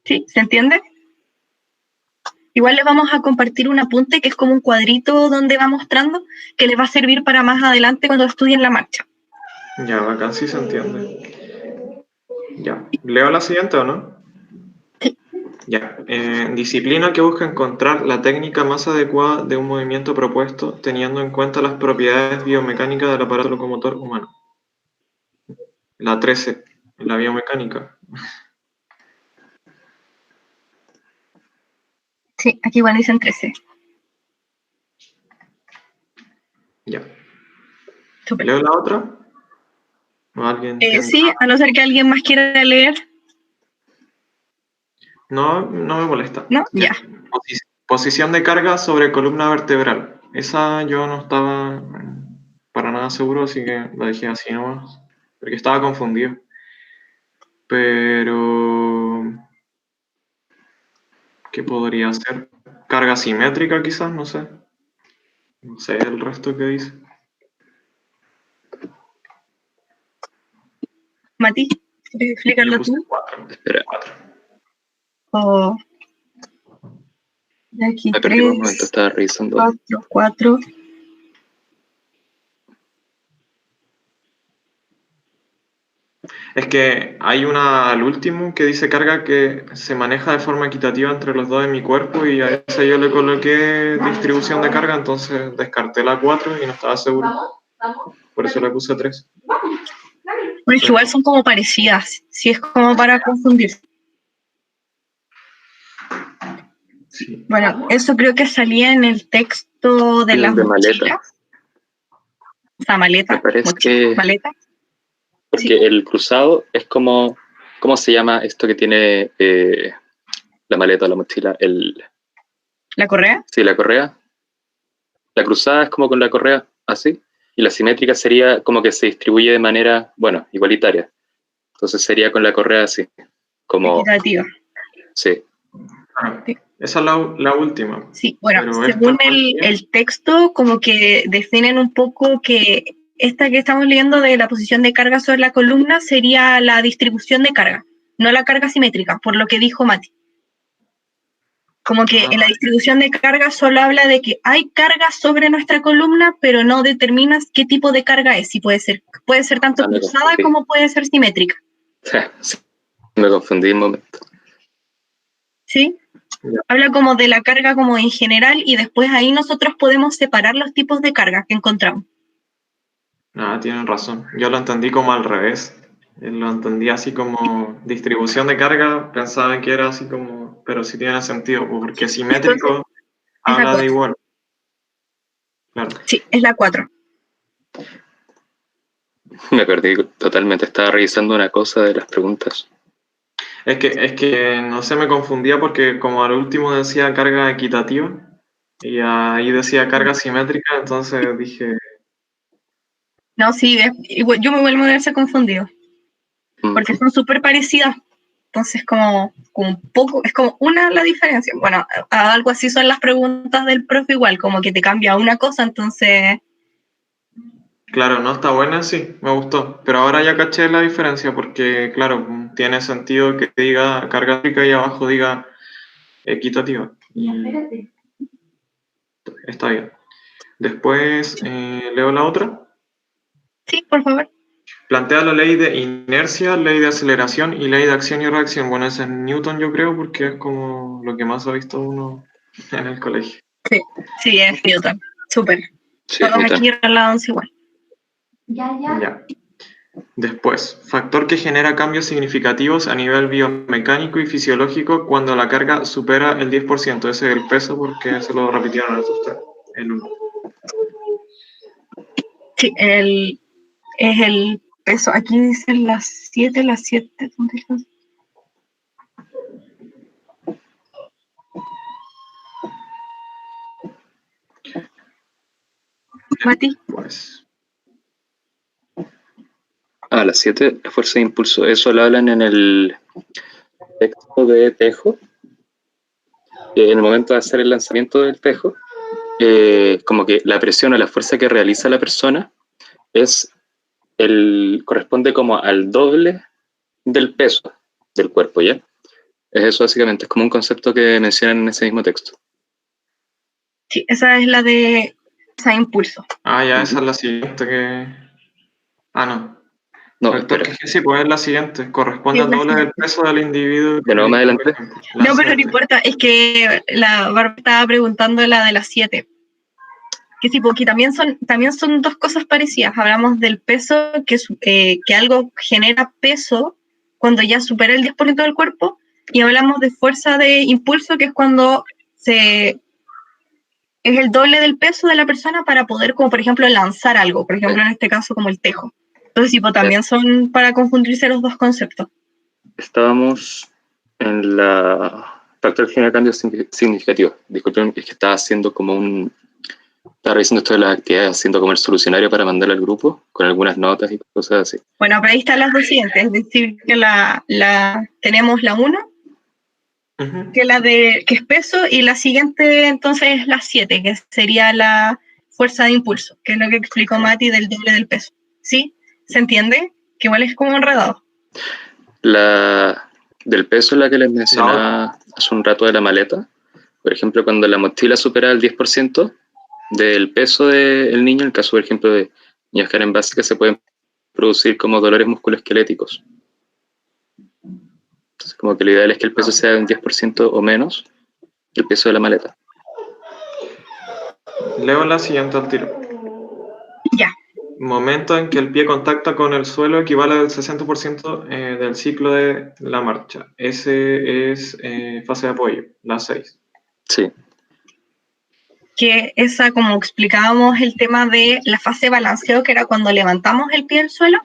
S1: ¿Sí? ¿Se entiende? Igual les vamos a compartir un apunte que es como un cuadrito donde va mostrando que les va a servir para más adelante cuando estudien la marcha.
S4: Ya, bacán, sí se entiende. Ya. ¿Leo la siguiente o no?
S1: Sí.
S4: Ya. Disciplina que busca encontrar la técnica más adecuada de un movimiento propuesto teniendo en cuenta las propiedades biomecánicas del aparato locomotor humano. La 13, la biomecánica.
S1: Sí, aquí igual dicen 13.
S4: Ya.
S1: Súper.
S4: ¿Leo la otra? ¿O alguien tiene?
S1: Sí, a no ser que alguien más quiera leer.
S4: No, no me molesta.
S1: ¿No? Ya.
S4: Posición de carga sobre columna vertebral. Esa yo no estaba para nada seguro, así que la dejé así nomás, porque estaba confundido. Pero, ¿qué podría ser? Carga simétrica quizás, no sé. No sé el resto que dice.
S1: Mati, ¿quieres
S4: Yo
S1: explicarlo
S4: puse
S1: tú?
S4: 4.
S2: Espera,
S4: 4.
S1: O de aquí
S2: me perdí un
S1: 3,
S2: momento, estaba revisando.
S1: 4.
S4: Es que hay una al último que dice carga que se maneja de forma equitativa entre los dos de mi cuerpo y a esa yo le coloqué distribución de carga, entonces descarté la 4 y no estaba seguro. Por eso le puse 3.
S1: Bueno, igual son como parecidas, si es como para confundirse.
S4: Sí.
S1: Bueno, eso creo que salía en el texto de las
S2: De maleta.
S1: mochilas. O sea, maleta.
S2: Me parece
S1: mochila,
S2: que...
S1: maleta.
S2: Porque
S1: Sí.
S2: el cruzado es como... ¿Cómo se llama esto que tiene la maleta o la mochila?
S1: ¿La correa?
S2: Sí, la correa. La cruzada es como con la correa así. Y la simétrica sería como que se distribuye de manera, bueno, igualitaria. Entonces sería con la correa así. Como...
S1: Equitativa.
S2: Sí.
S1: Sí.
S4: Esa es la última.
S1: Sí, bueno,
S4: Pero
S1: según
S4: esta
S1: el texto, como que definen un poco que esta que estamos leyendo de la posición de carga sobre la columna sería la distribución de carga, no la carga simétrica, por lo que dijo Mati. Como que en la distribución de carga solo habla de que hay carga sobre nuestra columna, pero no determinas qué tipo de carga es. Si puede ser tanto cruzada como puede ser simétrica.
S2: Sí, me confundí un momento.
S1: ¿Sí? Habla como de la carga como en general y después ahí nosotros podemos separar los tipos de carga que encontramos.
S4: tienen razón. Yo lo entendí como al revés. Lo entendí así como distribución de carga, pensaba que era así como, pero sí tiene sentido, porque simétrico
S1: Entonces,
S4: habla de igual. Claro.
S1: Sí, es la 4.
S2: Me perdí totalmente, estaba revisando una cosa de las preguntas.
S4: Es que no sé, me confundía porque como al último decía carga equitativa y ahí decía carga simétrica, entonces dije...
S1: No, sí, yo me vuelvo a verse confundido. Porque son súper parecidas. Entonces, como un poco, es como una la diferencia. Bueno, algo así son las preguntas del profe igual, como que te cambia una cosa, entonces...
S4: Claro, no está buena, sí, me gustó. Pero ahora ya caché la diferencia porque, claro, tiene sentido que diga carga eléctrica y abajo diga equitativa. Está bien. Después, ¿leo la otra?
S1: Sí, por favor.
S4: plantea la ley de inercia, ley de aceleración y ley de acción y reacción. Bueno, ese es Newton, yo creo, porque es como lo que más ha visto uno en el colegio.
S1: Sí, es Newton. Súper.
S2: Sí,
S1: Todos
S2: Newton.
S1: aquí relacionados igual.
S4: Ya. Después, factor que genera cambios significativos a nivel biomecánico y fisiológico cuando la carga supera el 10%. Ese es el peso, porque se lo repitieron a ustedes. El 1.
S1: Sí, es el peso. Aquí dicen las 7, ¿dónde están? Mati.
S4: Pues,
S2: Las 7, la fuerza de impulso. Eso lo hablan en el texto de Tejo. En el momento de hacer el lanzamiento del tejo, como que la presión o la fuerza que realiza la persona corresponde como al doble del peso del cuerpo, ¿ya? Es eso básicamente, es como un concepto que mencionan en ese mismo texto.
S1: Sí, esa es la de esa impulso.
S4: ya, esa es la siguiente que... no.
S2: No,
S4: Factor
S2: espera.
S4: que sí, pues es la siguiente. Corresponde
S1: Sí,
S4: al
S1: la
S4: doble del
S1: siguiente.
S4: peso del individuo.
S2: De nuevo más adelante.
S1: No,
S4: La
S1: pero no
S4: siguiente.
S1: importa, es que la Bárbara estaba preguntando la de las 7. Que sí, porque también son dos cosas parecidas. Hablamos del peso, que algo genera peso cuando ya supera el 10% del cuerpo, y hablamos de fuerza de impulso, que es cuando es el doble del peso de la persona para poder, como por ejemplo, lanzar algo, por ejemplo, en este caso, como el tejo. Entonces, sí, pues, también son para confundirse los dos conceptos.
S2: Estábamos en la factor que genera cambios significativos. Disculpen, es que estaba haciendo estaba revisando esto de las actividades, haciendo como el solucionario para mandar al grupo, con algunas notas y cosas así.
S1: Bueno, pero ahí están las dos siguientes, es decir, que tenemos la 1,
S4: Ujú.
S1: que es peso, y la siguiente entonces es la 7, que sería la fuerza de impulso, que es lo que explicó Mati del doble del peso. ¿Sí? ¿Se entiende? Que igual es como enredado.
S2: La del peso, la que les mencionaba hace un rato de la maleta, por ejemplo, cuando la mochila supera el 10% del peso del niño, en el caso, por ejemplo, de niños que eran básicas, se pueden producir como dolores musculoesqueléticos. Entonces, como que lo ideal es que el peso sea de un 10% o menos del peso de la maleta.
S4: Leo la siguiente al tiro.
S1: Ya.
S4: Momento en que el pie contacta con el suelo equivale al 60% del ciclo de la marcha. Ese es fase de apoyo, la 6.
S2: Sí.
S1: Que esa, como explicábamos, el tema de la fase de balanceo, que era cuando levantamos el pie del suelo.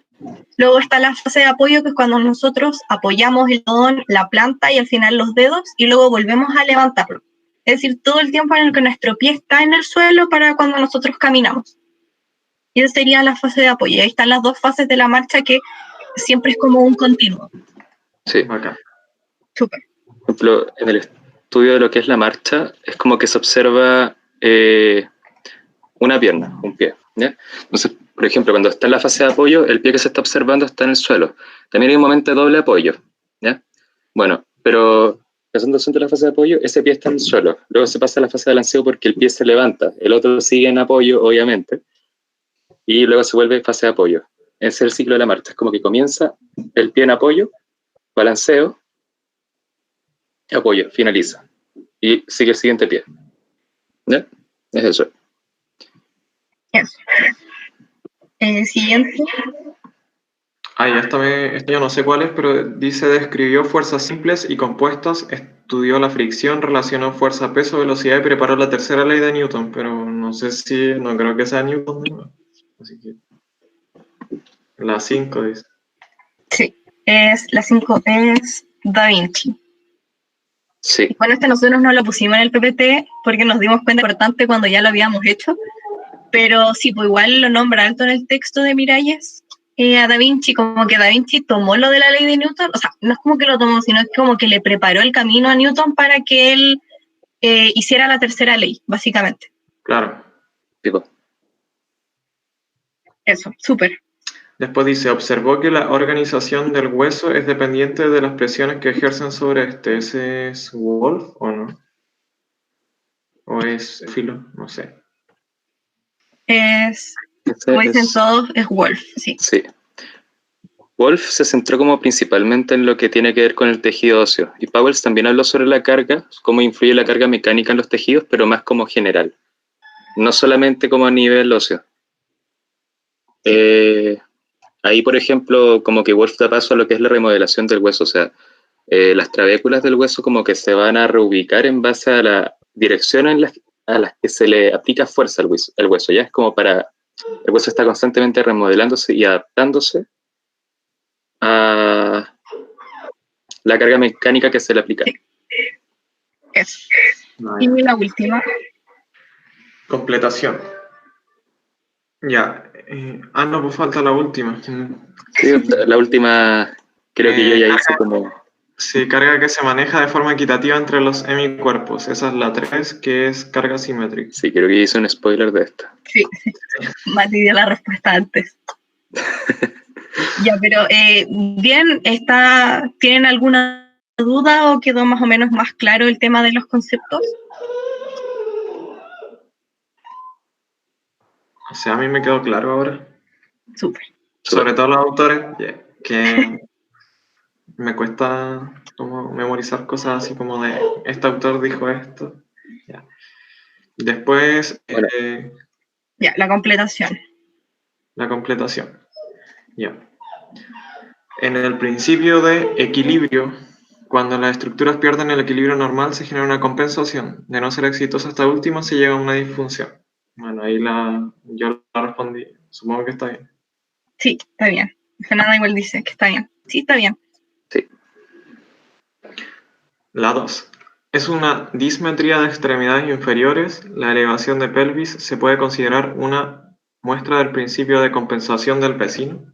S1: Luego está la fase de apoyo, que es cuando nosotros apoyamos el todón, la planta y al final los dedos, y luego volvemos a levantarlo. Es decir, todo el tiempo en el que nuestro pie está en el suelo para cuando nosotros caminamos. Y esa sería la fase de apoyo. Y ahí están las dos fases de la marcha, que siempre es como un continuo.
S2: Sí.
S4: Bacán.
S1: Súper.
S2: Por ejemplo, en el estudio de lo que es la marcha, es como que se observa una pierna, un pie, ¿ya? Entonces, por ejemplo, cuando está en la fase de apoyo, el pie que se está observando está en el suelo. También hay un momento de doble apoyo, ¿ya? Bueno, pero pasando de la fase de apoyo, ese pie está en el suelo. Luego se pasa a la fase de balanceo porque el pie se levanta. El otro sigue en apoyo, obviamente. Y luego se vuelve fase de apoyo. Ese es el ciclo de la marcha. Es como que comienza el pie en apoyo, balanceo, apoyo, finaliza. Y sigue el siguiente pie. ¿Ya? Es eso.
S1: Eso. Siguiente.
S4: Esto yo no sé cuál es, pero dice describió fuerzas simples y compuestas, estudió la fricción, relacionó fuerza, peso, velocidad y preparó la tercera ley de Newton, pero no creo que sea Newton, ¿no? Así que la 5 dice.
S1: Sí, la 5 es Da Vinci.
S2: Sí.
S1: Bueno, nosotros no lo pusimos en el PPT porque nos dimos cuenta importante cuando ya lo habíamos hecho, pero sí, pues igual lo nombra alto en el texto de Miralles a Da Vinci, como que Da Vinci tomó lo de la ley de Newton, o sea, no es como que lo tomó, sino es como que le preparó el camino a Newton para que él hiciera la tercera ley, básicamente.
S4: Claro.
S2: Tipo.
S1: Eso, súper.
S4: Después dice, observó que la organización del hueso es dependiente de las presiones que ejercen sobre este. ¿Ese es Wolf o no? ¿O es Filo? No sé.
S1: Como dicen todos, es Wolf, sí.
S2: Sí. Wolf se centró como principalmente en lo que tiene que ver con el tejido óseo, y Pauwels también habló sobre la carga, cómo influye la carga mecánica en los tejidos, pero más como general, no solamente como a nivel óseo. Ahí, por ejemplo, como que Wolf da paso a lo que es la remodelación del hueso, o sea, las trabéculas del hueso como que se van a reubicar en base a la dirección a las que se le aplica fuerza al hueso, ya es como para, el hueso está constantemente remodelándose y adaptándose a la carga mecánica que se le aplica.
S1: Eso. Y la última.
S4: Completación. Ya. No, pues falta la última.
S2: Sí, la última, creo que yo ya hice como...
S4: Sí, carga que se maneja de forma equitativa entre los hemicuerpos. Esa es la 3, que es carga simétrica.
S2: Sí, creo que hice un spoiler de esta.
S1: Sí, Mati dio la respuesta antes. Ya, pero bien, ¿tienen alguna duda o quedó más o menos más claro el tema de los conceptos?
S4: O sea, a mí me quedó claro ahora.
S1: Súper.
S4: Sobre todo los autores, que me cuesta como memorizar cosas así como de este autor dijo esto. Ya. Después,
S2: Bueno.
S1: Ya, la completación.
S4: La completación. Ya. En el principio de equilibrio, cuando las estructuras pierden el equilibrio normal, se genera una compensación. De no ser exitosa esta última, se llega a una disfunción. Bueno, ahí yo la respondí. Supongo que está bien.
S1: Sí, está bien. Fernanda igual dice que está bien. Sí, está bien.
S2: Sí.
S4: La 2. Es una dismetría de extremidades inferiores. La elevación de pelvis se puede considerar una muestra del principio de compensación del vecino.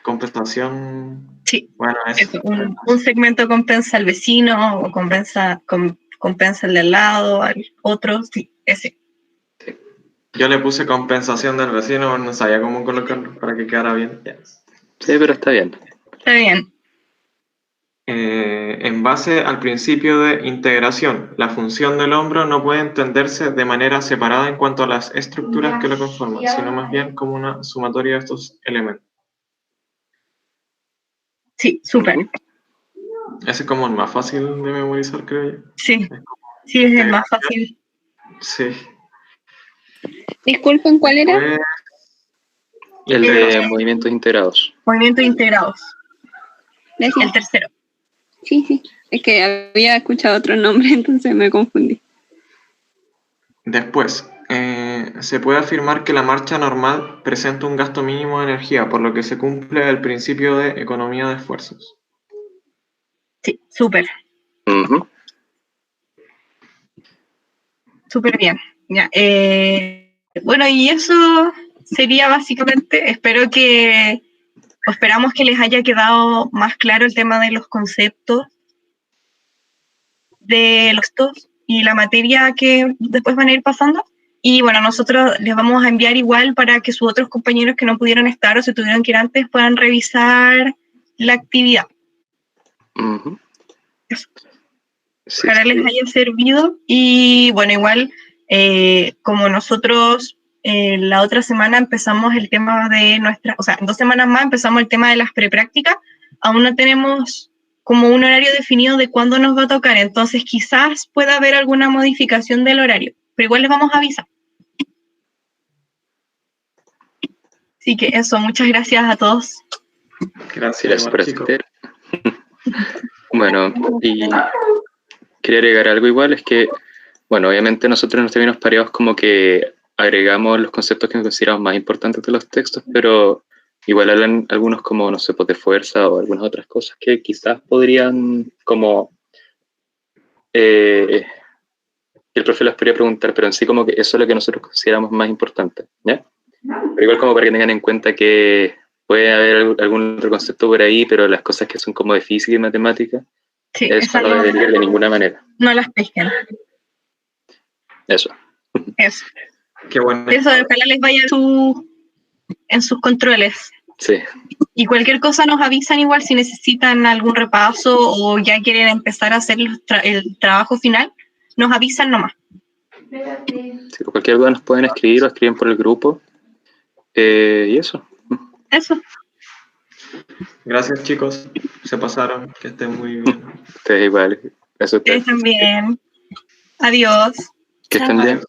S4: Compensación.
S1: Sí.
S4: Bueno,
S1: Eso, un segmento compensa al vecino o compensa el de al lado, al otro. Sí, ese.
S4: Yo le puse compensación del vecino, no sabía cómo colocarlo para que quedara bien.
S2: Sí, pero está bien.
S1: Está bien.
S4: En base al principio de integración, la función del hombro no puede entenderse de manera separada en cuanto a las estructuras que lo conforman, sino más bien como una sumatoria de estos elementos.
S1: Sí, súper.
S4: Ese es como el más fácil de memorizar, creo yo.
S1: Sí, sí, es el más fácil.
S4: Sí.
S5: Disculpen, ¿cuál era?
S2: El de movimientos integrados.
S1: Movimientos integrados.
S5: Gracias.
S1: El tercero.
S5: Sí. Es que había escuchado otro nombre, entonces me confundí.
S4: Después, se puede afirmar que la marcha normal presenta un gasto mínimo de energía, por lo que se cumple el principio de economía de esfuerzos.
S1: Sí, súper.
S2: Uh-huh.
S1: Súper bien. Ya, bueno, y eso sería básicamente, esperamos que les haya quedado más claro el tema de los conceptos de los textos y la materia que después van a ir pasando. Y bueno, nosotros les vamos a enviar igual para que sus otros compañeros que no pudieron estar o se tuvieron que ir antes puedan revisar la actividad.
S2: Uh-huh. Sí.
S1: Ojalá les haya servido. Y bueno, igual, como nosotros la otra semana empezamos el tema de o sea, en 2 semanas más empezamos el tema de las preprácticas, aún no tenemos como un horario definido de cuándo nos va a tocar, entonces quizás pueda haber alguna modificación del horario, pero igual les vamos a avisar. Así que eso, muchas gracias a todos.
S4: Gracias
S2: por asistir. Bueno, y quería agregar algo igual, es que, bueno, obviamente nosotros en los términos pareados como que agregamos los conceptos que consideramos más importantes de los textos, pero igual hablan algunos como, no sé, pues de fuerza o algunas otras cosas que quizás podrían como... el profe les podría preguntar, pero en sí como que eso es lo que nosotros consideramos más importante, ¿ya? Pero igual como para que tengan en cuenta que puede haber algún otro concepto por ahí, pero las cosas que son como de física y matemática,
S1: Sí,
S2: eso no debería ir de ninguna manera.
S1: No las pesquen.
S2: Eso.
S4: Qué bueno.
S1: Eso, ojalá les vaya en sus controles.
S2: Sí.
S1: Y cualquier cosa nos avisan igual si necesitan algún repaso o ya quieren empezar a hacer el trabajo final, nos avisan nomás.
S2: Sí, cualquier duda nos pueden escribir o escriben por el grupo. Y eso.
S1: Eso.
S4: Gracias, chicos. Se pasaron. Que estén muy bien.
S2: Ustedes igual. Eso
S1: Ustedes también. Adiós.
S2: que estén
S1: Chao.
S2: bien.